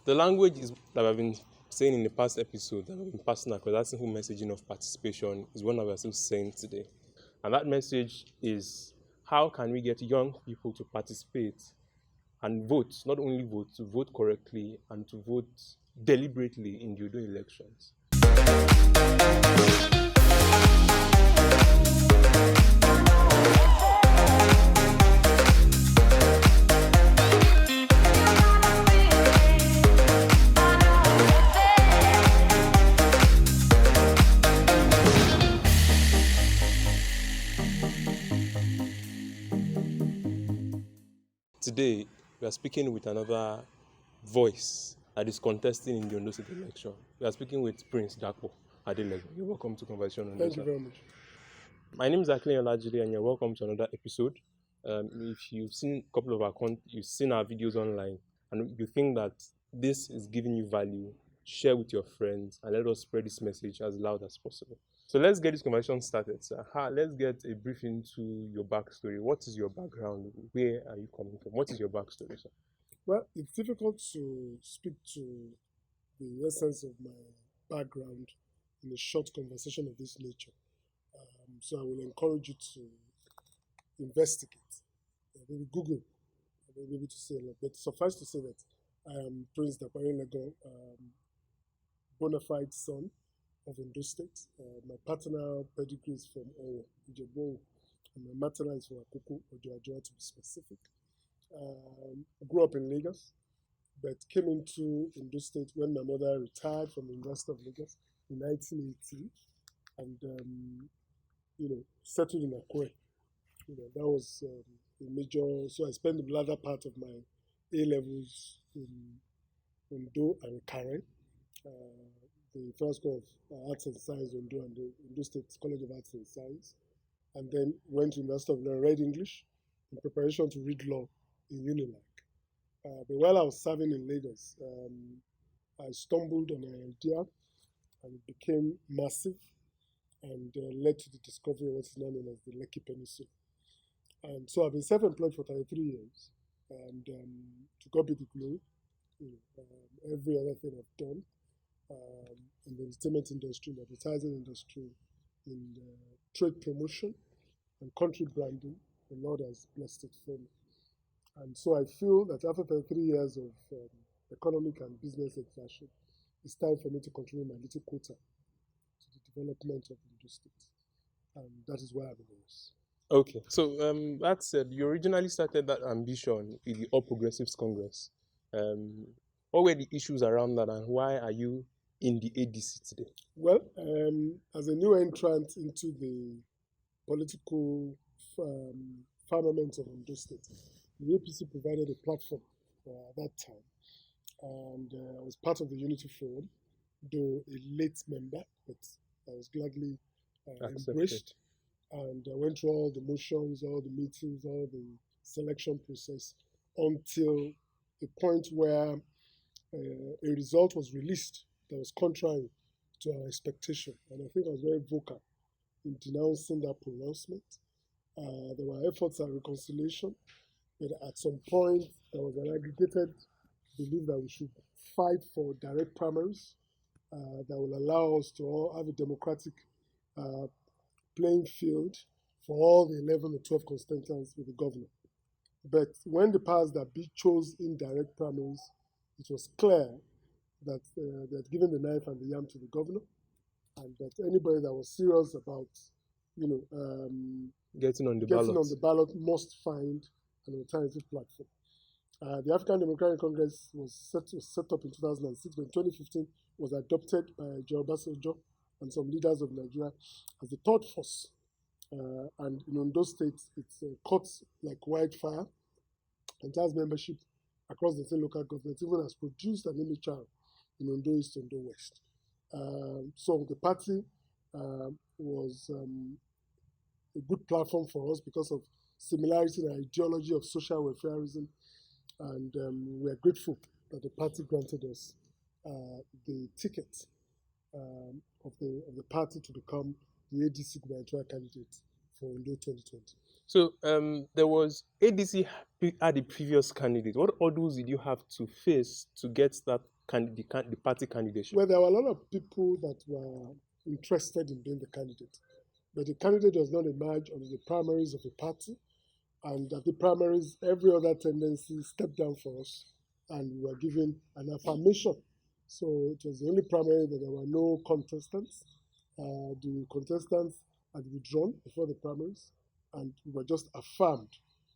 The language is that I've been saying in the past episode that I've been passing across, that simple messaging of participation is one that we're still saying today. And that message is, how can we get young people to participate and vote, not only vote, to vote correctly and to vote deliberately in the Ondo elections? Today, we are speaking with another voice that is contesting in the Ondo State election. We are speaking with Prince Dapo Adelegan. You're welcome to Conversation on Thank you very much. My name is Akile Olajide, and you're welcome to another episode. If you've seen a couple of our you've seen our videos online, and you think that this is giving you value, share with your friends, and let us spread this message as loud as possible. So let's get this conversation started, sir. Let's get a brief into your backstory. What is your background? Where are you coming from? What is your backstory, sir? Well, it's difficult to speak to the essence of my background in a short conversation of this nature. So I will encourage you to investigate. Maybe Google. I may be able to say a lot. But suffice to say that I am Prince Dapo Adelegan, bona fide son of Ondo State. My paternal pedigree is from Owo, Ijebu, and my maternal is from Akoko, Ojoajoa to be specific. Grew up in Lagos, but came into Ondo State when my mother retired from the University of Lagos in 1980, and settled in Akure. That was a major. So I spent the latter part of my A levels in Ondo and Karen, the first school of Arts and Science Ondo and the Ondo State College of Arts and Science, and then went to University of Law, read English in preparation to read law in Unilag. But while I was serving in Lagos, I stumbled on an idea, and it became massive, and led to the discovery of what's known as the Lekki Peninsula. And so I've been self-employed for 33 years, and to God be the glory. Every other thing I've done in the entertainment industry, in the advertising industry, in trade promotion and country branding, the Lord has blessed it for me. And so I feel that after 33 years of economic and business exertion, it's time for me to contribute my little quota to the development of the industry. And that is why I'm in this. Okay, so that said, you originally started that ambition in the All Progressives Congress. What were the issues around that, and why are you in the ADC today? Well, as a new entrant into the political firmament of Ondo State, the APC provided a platform at that time, and I was part of the Unity Forum, though a late member, but I was gladly embraced, and I went through all the motions, all the meetings, all the selection process, until a point where a result was released that was contrary to our expectation, and I think I was very vocal in denouncing that pronouncement. There were efforts at reconciliation, but at some point there was an aggregated belief that we should fight for direct primaries that will allow us to all have a democratic playing field for all the 11 or 12 constituents with the governor. But when the powers that be chose indirect primaries, it was clear that they had given the knife and the yam to the governor, and that anybody that was serious about getting on the ballot must find an alternative platform. The African Democratic Congress was set up in 2006, but in 2015 was adopted by Joe Obasanjo and some leaders of Nigeria as the third force. And in Ondo State, it's caught like wildfire, and has membership across the 10 local governments, even has produced an image in Ondo East, Ondo West. So the party was a good platform for us because of similarity in ideology of social welfareism, and we are grateful that the party granted us the ticket of the party to become the ADC gubernatorial candidate for Ondo 2020. So there was ADC had a previous candidate. What hurdles did you have to face to get that the party candidacy? Well, there were a lot of people that were interested in being the candidate, but the candidate does not emerge on the primaries of a party, and at the primaries, every other tendency stepped down for us, and we were given an affirmation. So it was the only primary that there were no contestants. The contestants had withdrawn before the primaries, and we were just affirmed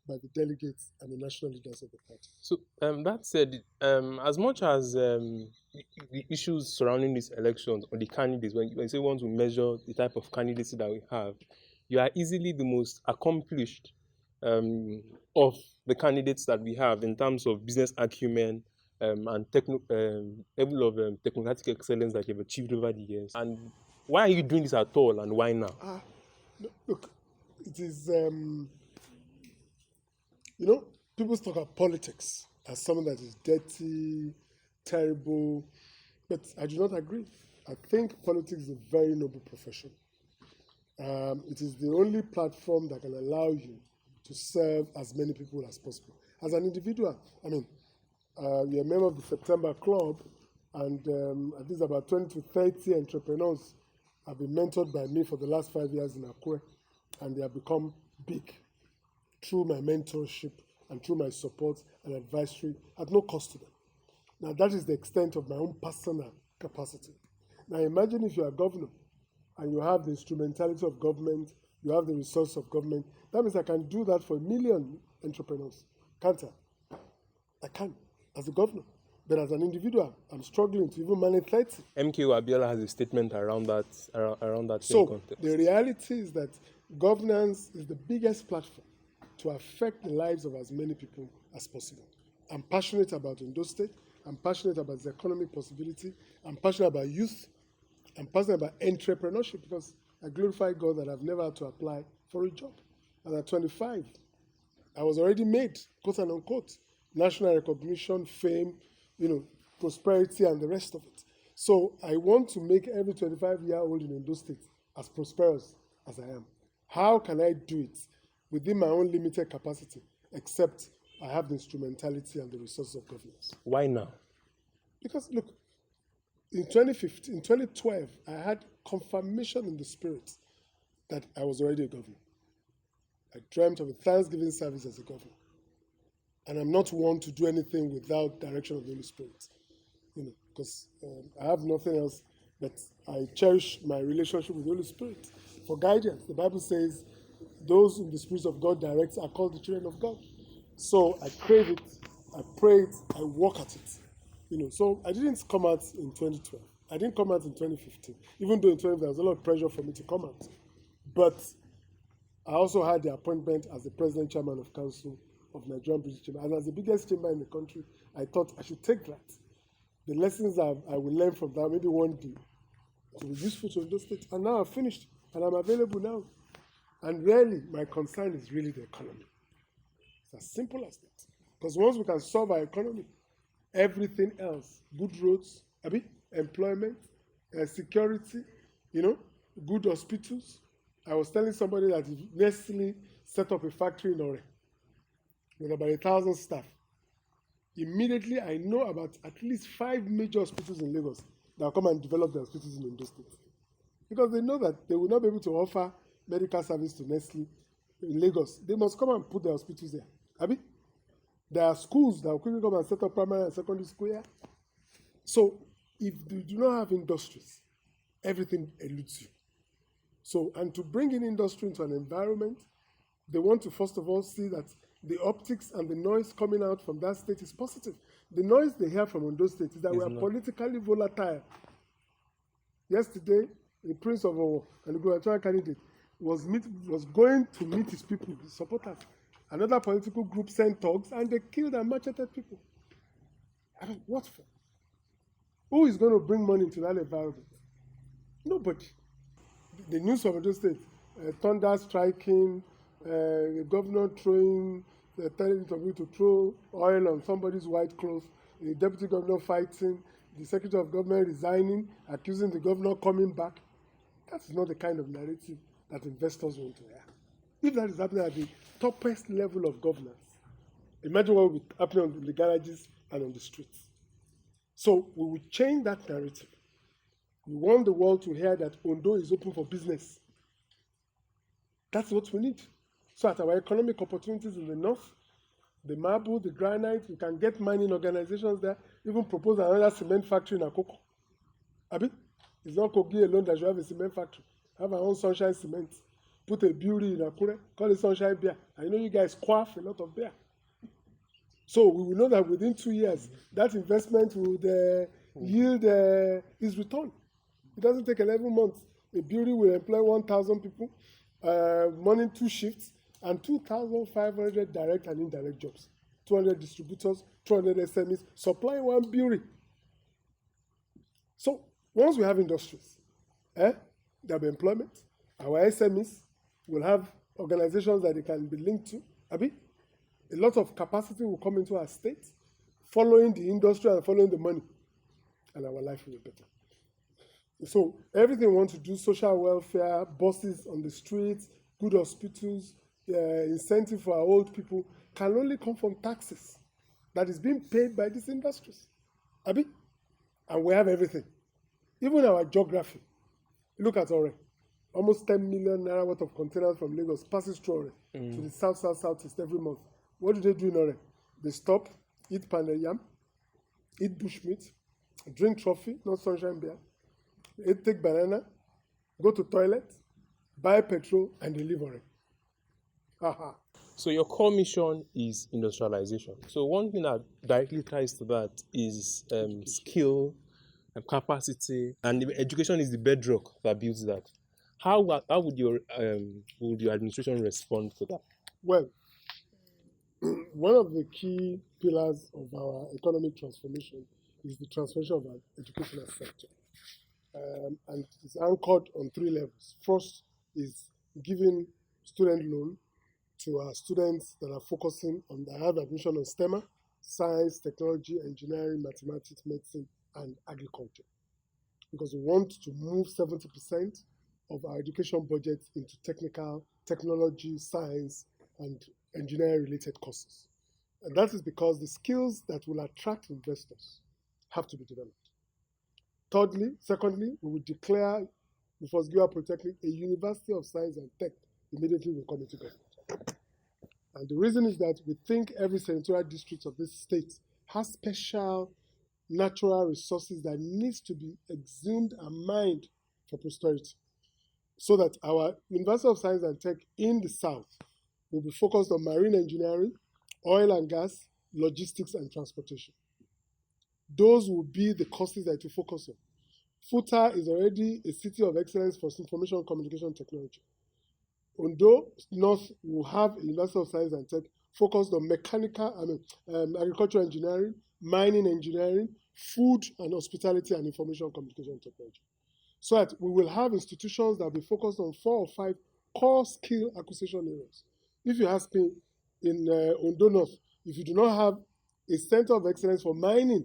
by the delegates and the national leaders of the party. So that said, as much as the issues surrounding these elections or the candidates, when you say want to measure the type of candidacy that we have, you are easily the most accomplished of the candidates that we have in terms of business acumen and level of technocratic excellence that you've achieved over the years. And why are you doing this at all, and why now? Look, it is, people talk about politics as something that is dirty, terrible, but I do not agree. I think politics is a very noble profession. It is the only platform that can allow you to serve as many people as possible. As an individual, you're a member of the September Club, and at least about 20 to 30 entrepreneurs have been mentored by me for the last 5 years in Akure, and they have become big through my mentorship and through my support and advisory at no cost to them. Now, that is the extent of my own personal capacity. Now, imagine if you are a governor and you have the instrumentality of government, you have the resource of government. That means I can do that for 1 million entrepreneurs, can't I? I can, as a governor. But as an individual, I'm struggling to even manage 30. MKO Abiola has a statement around that So same context. the reality is that governance is the biggest platform to affect the lives of as many people as possible. I'm passionate about Ondo State. I'm passionate about the economic possibility. I'm passionate about youth. I'm passionate about entrepreneurship because I glorify God that I've never had to apply for a job. And at 25, I was already made, quote and unquote, national recognition, fame, prosperity, and the rest of it. So I want to make every 25-year-old in Ondo State as prosperous as I am. How can I do it within my own limited capacity, except I have the instrumentality and the resources of governance? Why now? Because, look, in 2012, I had confirmation in the spirit that I was already a governor. I dreamt of a Thanksgiving service as a governor. And I'm not one to do anything without direction of the Holy Spirit, because I have nothing else, but I cherish my relationship with the Holy Spirit for guidance. The Bible says, those whom the Spirit of God directs are called the children of God. So I crave it, I pray it, I work at it. So I didn't come out in 2012. I didn't come out in 2015, even though in 2015 there was a lot of pressure for me to come out. But I also had the appointment as the President Chairman of Council of Nigerian British Chamber. And as the biggest chamber in the country, I thought I should take that. The lessons I will learn from that, maybe one day, to be useful to Ondo State. And now I've finished, and I'm available now. And really, my concern is really the economy. It's as simple as that. Because once we can solve our economy, everything else, good roads, employment, security, good hospitals. I was telling somebody that if Nestle set up a factory in Ore with about 1,000 staff, immediately I know about at least 5 major hospitals in Lagos that will come and develop their hospitals in Ondo State. Because they know that they will not be able to offer medical service to Nestle in Lagos. They must come and put their hospitals there. There are schools that will quickly come and set up primary and secondary school here. So if you do not have industries, everything eludes you. So, and to bring in industry into an environment, they want to first of all see that the optics and the noise coming out from that state is positive. The noise they hear from Ondo State is that we are politically volatile. Yesterday, the Prince of Owo and the gubernatorial candidate was going to meet his people, his supporters. Another political group sent thugs and they killed and macheted people. What for? Who is going to bring money into that environment? Nobody. The news from Ondo State, thunder striking, the governor telling him to throw oil on somebody's white clothes, the deputy governor fighting, the secretary of government resigning, accusing the governor coming back. That is not the kind of narrative that investors want to hear. If that is happening at the toppest level of governance, imagine what will be happening in the garages and on the streets. So we will change that narrative. We want the world to hear that Ondo is open for business. That's what we need. So that our economic opportunities in the north, the marble, the granite, we can get mining organizations there, even propose another cement factory in Akoko. Abi? It's not Kogi alone that should have a cement factory. Have our own Sunshine Cement. Put a brewery in Akure, call it Sunshine Beer. I know you guys quaff a lot of beer. So we will know that within 2 years, that investment will yield its return. It doesn't take 11 months. A brewery will employ 1,000 people, morning 2 shifts, and 2,500 direct and indirect jobs. 200 distributors, 200 SMEs, supplying one brewery. So once we have industries, there'll be employment. Our SMEs will have organizations that they can be linked to. Abi? A lot of capacity will come into our state, following the industry and following the money, and our life will be better. So everything we want to do, social welfare, buses on the streets, good hospitals, incentive for our old people, can only come from taxes that is being paid by these industries. Abi? And we have everything. Even our geography. Look at Ore. Almost 10 million naira worth of containers from Lagos passes through Ore to the southeast every month. What do they do in Ore? They stop, eat pounded yam, eat bushmeat, drink trophy, not sunshine beer, take banana, go to toilet, buy petrol, and they leave Ore. So your core mission is industrialization. So one thing that directly ties to that is skill and capacity, and education is the bedrock that builds that. How would your administration respond to that? Well, one of the key pillars of our economic transformation is the transformation of our educational sector. And it's anchored on 3 levels. First is giving student loan to our students that are focusing on, that have admission on STEM, science, technology, engineering, mathematics, medicine, and agriculture. Because we want to move 70% of our education budget into technology, science, and engineering-related courses. And that is because the skills that will attract investors have to be developed. Secondly, we will declare the first Guber Polytechnic a University of Science and Tech immediately we come into government. And the reason is that we think every senatorial district of this state has special natural resources that needs to be exhumed and mined for prosperity. So that our University of Science and Tech in the South will be focused on marine engineering, oil and gas, logistics, and transportation. Those will be the courses that we focus on. Futa is already a city of excellence for information communication technology. Ondo North will have a University of Science and Tech focused on agricultural engineering, mining engineering, food and hospitality, and information communication technology. So that we will have institutions that will be focused on 4 or 5 core skill acquisition areas. If you ask me, in Ondo North, if you do not have a center of excellence for mining,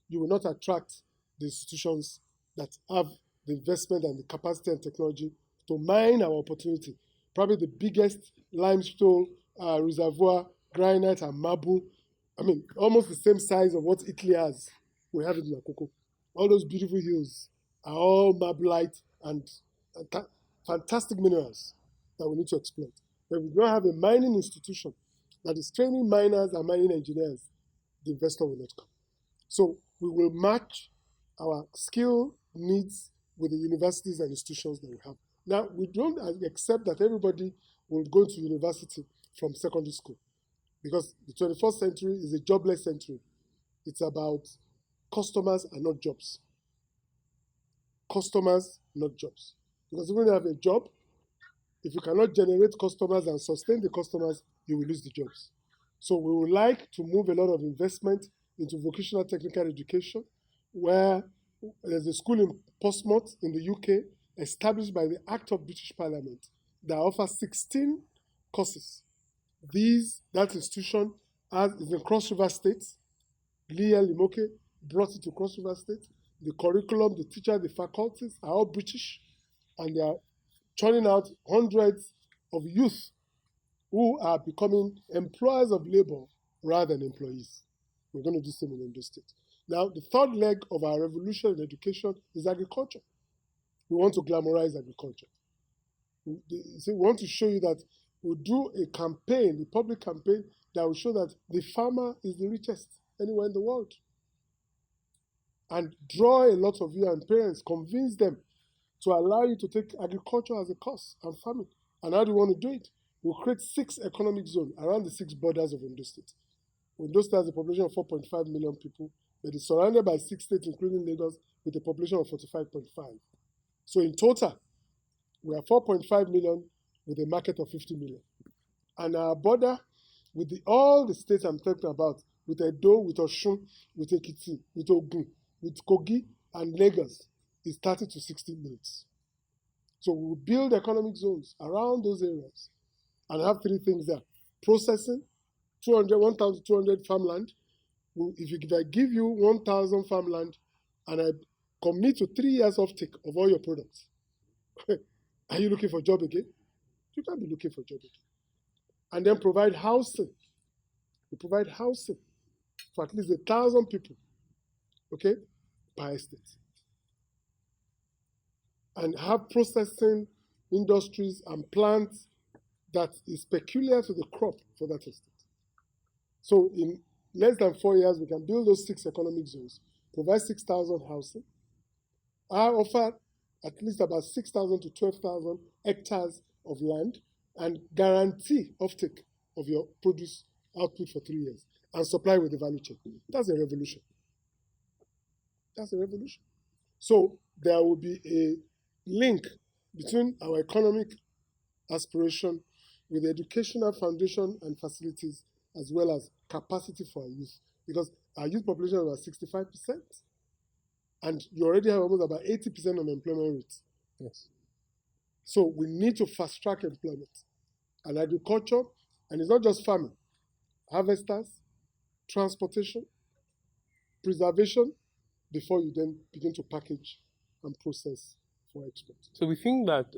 you will not attract the institutions that have the investment and the capacity and technology to mine our opportunity. Probably the biggest limestone reservoir, granite and marble, almost the same size of what Italy has. We have it in Akoko. All those beautiful hills are all marblite and fantastic minerals that we need to exploit. But if we don't have a mining institution that is training miners and mining engineers, the investor will not come. So we will match our skill needs with the universities and institutions that we have. Now, we don't accept that everybody will go to university from secondary school, because the 21st century is a jobless century. It's about customers and not jobs. Customers, not jobs. Because even if you have a job, if you cannot generate customers and sustain the customers, you will lose the jobs. So we would like to move a lot of investment into vocational technical education, where there's a school in Portsmouth in the UK established by the Act of British Parliament that offers 16 courses. That institution is in Cross River State. Lee and Limoke brought it to Cross River State. The curriculum, the teachers, the faculties are all British, and they are churning out hundreds of youth who are becoming employers of labor rather than employees. We're going to do the same in Ondo State. Now, the third leg of our revolution in education is agriculture. We want to glamorize agriculture. We want to show you that we'll do a campaign, a public campaign, that will show that the farmer is the richest anywhere in the world. And draw a lot of you and parents, convince them to allow you to take agriculture as a course and farming. And how do we want to do it? We'll create 6 economic zones around the 6 borders of Ondo State. Ondo State has a population of 4.5 million people, but it's surrounded by 6 states, including Lagos, with a population of 45.5. So in total, we are 4.5 million with a market of 50 million. And our border with all the states I'm talking about, with Edo, with Osun, with Ekiti, with Ogun, with Kogi, and Lagos, is 30 to 60 minutes. So we'll build economic zones around those areas and have 3 things there. Processing, 1,200 farmland. If I give you 1,000 farmland and I commit to 3 years offtake of all your products, are you looking for a job again? You can't be looking for a job again. And then provide housing. We provide housing for at least 1,000 people, okay, per estate. And have processing industries and plants that is peculiar to the crop for that estate. So in less than 4 years, we can build those 6 economic zones, provide 6,000 housing. I offer at least about 6,000 to 12,000 hectares of land and guarantee offtake of your produce output for 3 years and supply with the value chain. That's a revolution. That's a revolution. So there will be a link between our economic aspiration with the educational foundation and facilities, as well as capacity for our youth. Because our youth population is about 65%. And you already have almost about 80% unemployment rate. Yes. So we need to fast track employment. And agriculture, and it's not just farming, harvesters, transportation, preservation, before you then begin to package and process for export. So we think that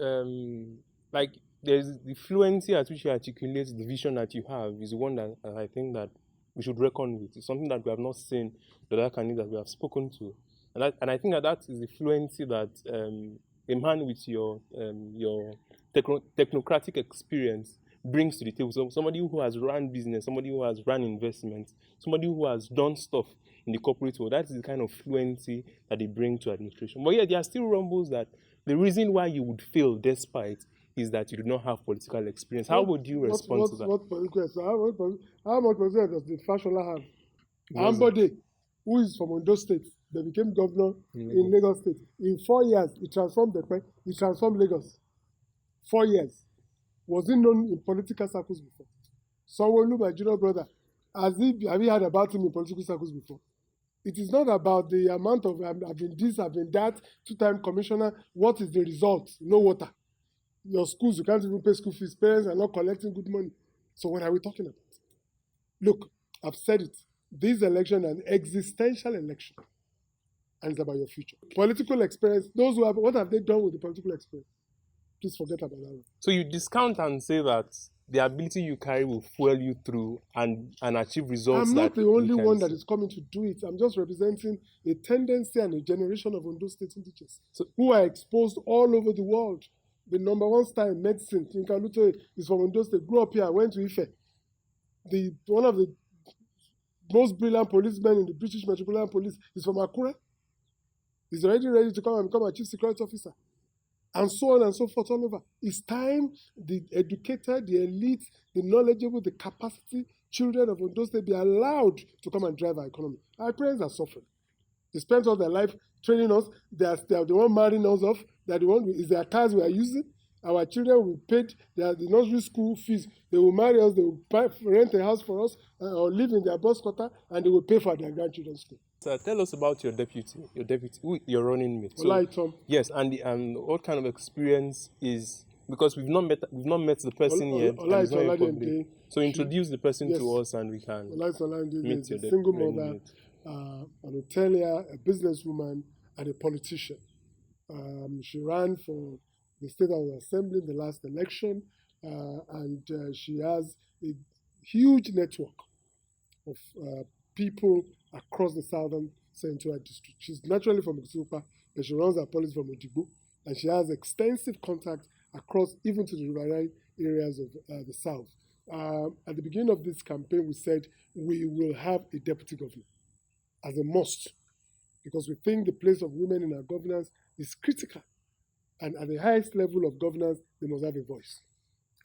like there's the fluency at which you articulate the vision that you have is one that I think that we should reckon with. It's something that we have not seen the other candidates that we have spoken to. And I think that is the fluency that a man with your technocratic experience brings to the table. So somebody who has run business, somebody who has run investments, somebody who has done stuff in the corporate world. That's the kind of fluency that they bring to administration. But yeah, there are still rumbles that the reason why you would fail despite is that you do not have political experience. How would you respond to that? What political experience? How much political experience does the Fashola have? Ambode, who is from Ondo State, they became governor in Lagos State. In 4 years, he transformed Lagos. 4 years. Was he known in political circles before? Sanwo-Olu, my junior brother, have you heard about him in political circles before? It is not about the amount of, I've been this, I've been that, 2-time commissioner. What is the result? No water. Your schools, you can't even pay school fees. Parents are not collecting good money. So what are we talking about? Look, I've said it. This election is an existential election. And it's about your future. Political experience, those who have, what have they done with the political experience? Please forget about that one. So you discount and say that the ability you carry will fuel you through and achieve results. I'm not the only one that is coming to do it. I'm just representing a tendency and a generation of Ondo State teachers who are exposed all over the world. The number 1 star in medicine, Tinka Lute, is from Ondo State, grew up here, went to Ife. One of the most brilliant policemen in the British Metropolitan Police is from Akure. He's already ready to come and become a chief security officer. And so on and so forth all over. It's time the educated, the elite, the knowledgeable, the capacity children of Ondo State be allowed to come and drive our economy. Our parents are suffering. They spent all their life training us. They are the one marrying us off. They are the one, is their cars we are using. Our children will pay the nursery school fees. They will marry us. They will rent a house for us or live in their bus quarter, and they will pay for their grandchildren's school. So tell us about your deputy, your running mate. So, yes, and what kind of experience is, because we've not met the person yet. So introduce the person to us, and we can meet your single mother, an hotelier, a businesswoman, and a politician. She ran for the State House Assembly in the last election, and she has a huge network of people across the southern sent to her district. She's naturally from Isupa, but she runs her policy from Odigbo, and she has extensive contacts across even to the riverine areas of the south. At the beginning of this campaign, we said we will have a deputy governor as a must, because we think the place of women in our governance is critical. And at the highest level of governance, they must have a voice.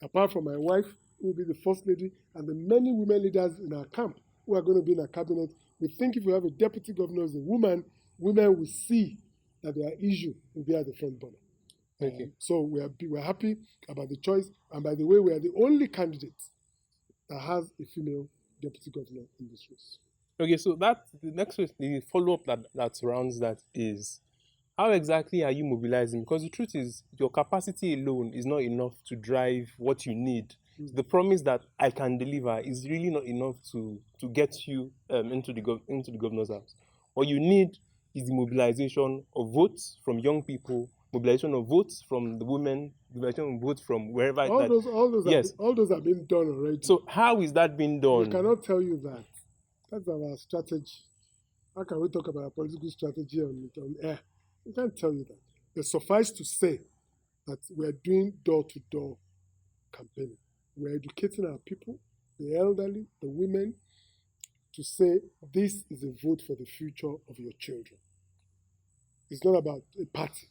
Apart from my wife, who will be the first lady, and the many women leaders in our camp who are going to be in our cabinet, we think if we have a deputy governor as a woman, women will see that their issue will be at the front burner. Okay. So we're happy about the choice. And by the way, we are the only candidate that has a female deputy governor in this race. Okay, so the next question, the follow-up that surrounds that is, how exactly are you mobilizing? Because the truth is, your capacity alone is not enough to drive what you need. The promise that I can deliver is really not enough to get you into the governor's house. What you need is the mobilization of votes from young people, mobilization of votes from the women, mobilization of votes from wherever. All those have been done already. So how is that being done? We cannot tell you that. That's our strategy. How can we talk about our political strategy on air? We can't tell you that. But suffice to say that we're doing door-to-door campaigning. We're educating our people, the elderly, the women, to say this is a vote for the future of your children. It's not about a party.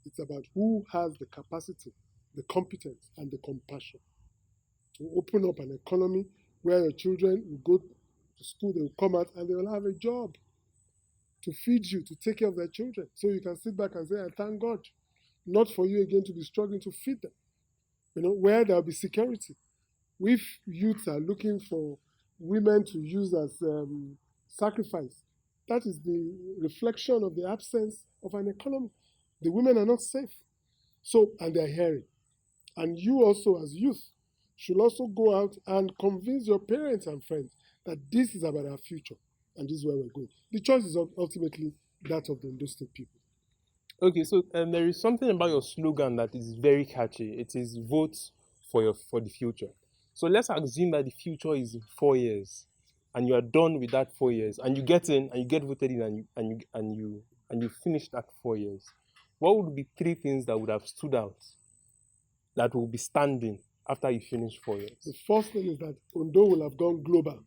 It's about who has the capacity, the competence, and the compassion to open up an economy where your children will go to school, they will come out, and they will have a job to feed you, to take care of their children. So you can sit back and say, I thank God, not for you again to be struggling to feed them. Where there will be security. If youths are looking for women to use as sacrifice, that is the reflection of the absence of an economy. The women are not safe. So, and they're hearing. And you also, as youth, should also go out and convince your parents and friends that this is about our future and this is where we're going. The choice is ultimately that of the Ondo State people. Okay, so there is something about your slogan that is very catchy. It is vote for the future. So let's assume that the future is in 4 years, and you are done with that 4 years, and you get in and you get voted in, and you finish that 4 years. What would be 3 things that would have stood out, that will be standing after you finish 4 years? The first thing is that Ondo will have gone global.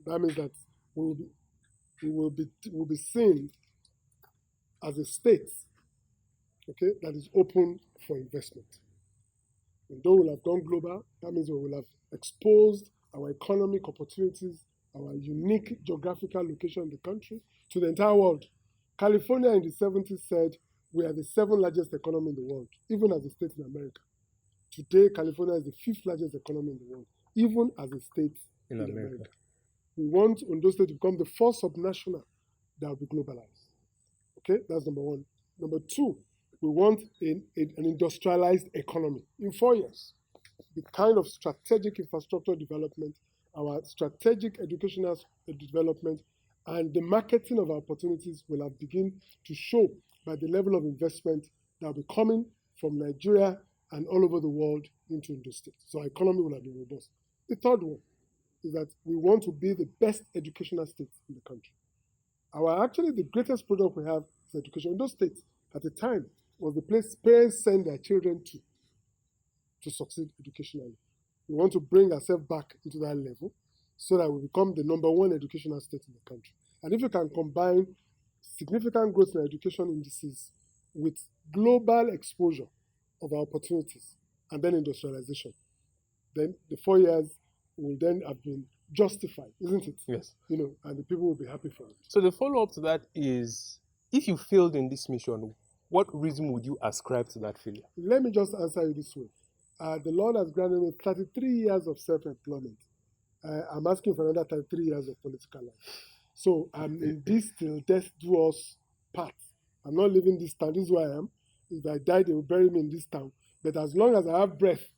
That means that we will be seen as a state, okay, that is open for investment. Ondo will have gone global. That means we will have exposed our economic opportunities, our unique geographical location in the country to the entire world. California in the 70s said we are the 7th largest economy in the world, even as a state in America. Today, California is the 5th largest economy in the world, even as a state in America. We want Ondo State to become the first subnational that will be globalized. Okay, that's number one. Number two, we want an industrialized economy in 4 years. The kind of strategic infrastructure development, our strategic educational development, and the marketing of our opportunities will have begun to show by the level of investment that will be coming from Nigeria and all over the world into Ondo State. So our economy will have been robust. The third one is that we want to be the best educational state in the country. Actually, the greatest product we have is education. Ondo State, at the time, was the place parents send their children to succeed educationally. We want to bring ourselves back into that level so that we become the number 1 educational state in the country. And if we can combine significant growth in education indices with global exposure of our opportunities and then industrialization, then the 4 years will then have been justified, isn't it? Yes. And the people will be happy for it. So the follow-up to that is, if you failed in this mission, what reason would you ascribe to that failure? Let me just answer you this way. The Lord has granted me 33 years of self-employment. I'm asking for another 33 years of political life. So I'm in this till death do us part. I'm not leaving this town. This is where I am. If I die, they will bury me in this town. But as long as I have breath,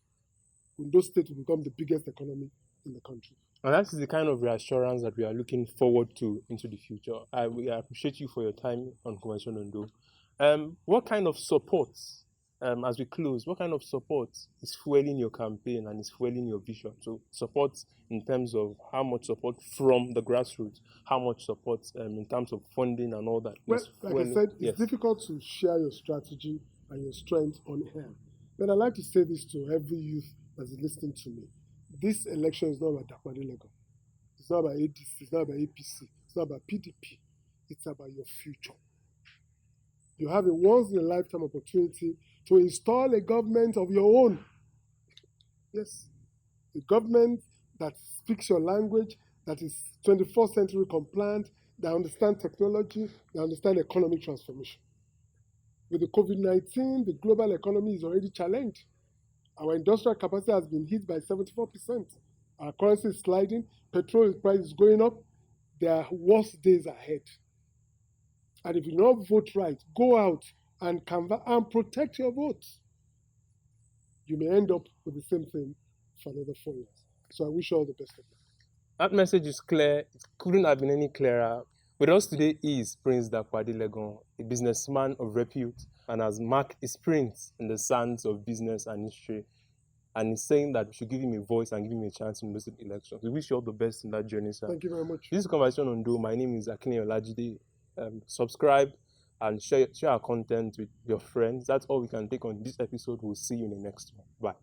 Ondo State will become the biggest economy in the country. And that is the kind of reassurance that we are looking forward to into the future. We appreciate you for your time on Convention Ondo. What kind of support as we close, what kind of support is fueling your campaign and is fueling your vision? So support in terms of how much support from the grassroots, how much support in terms of funding and all that. Well, is like fueling. I said, it's Yes. difficult to share your strategy and your strength on air. But I'd like to say this to every youth that's listening to me. This election is not about Dapo Adelegan. It's not about ADC. It's not about APC. It's not about PDP. It's about your future. You have a once-in-a-lifetime opportunity to install a government of your own. Yes, a government that speaks your language, that is 21st century compliant, that understands technology, that understands economic transformation. With the COVID-19, the global economy is already challenged. Our industrial capacity has been hit by 74%. Our currency is sliding, petrol price is going up. There are worse days ahead. And if you don't vote right, go out and canvass and protect your votes. You may end up with the same thing for another 4 years. So I wish you all the best of luck. That message is clear. It couldn't have been any clearer. With us today is Prince Dapo Adelegan, a businessman of repute and has marked his prints in the sands of business and history. And he's saying that we should give him a voice and give him a chance in those elections. We wish you all the best in that journey, sir. Thank you very much. This is Conversation Ondo. My name is Akinle Olajide. Subscribe and share our content with your friends. That's all we can take on this episode. We'll see you in the next one. Bye.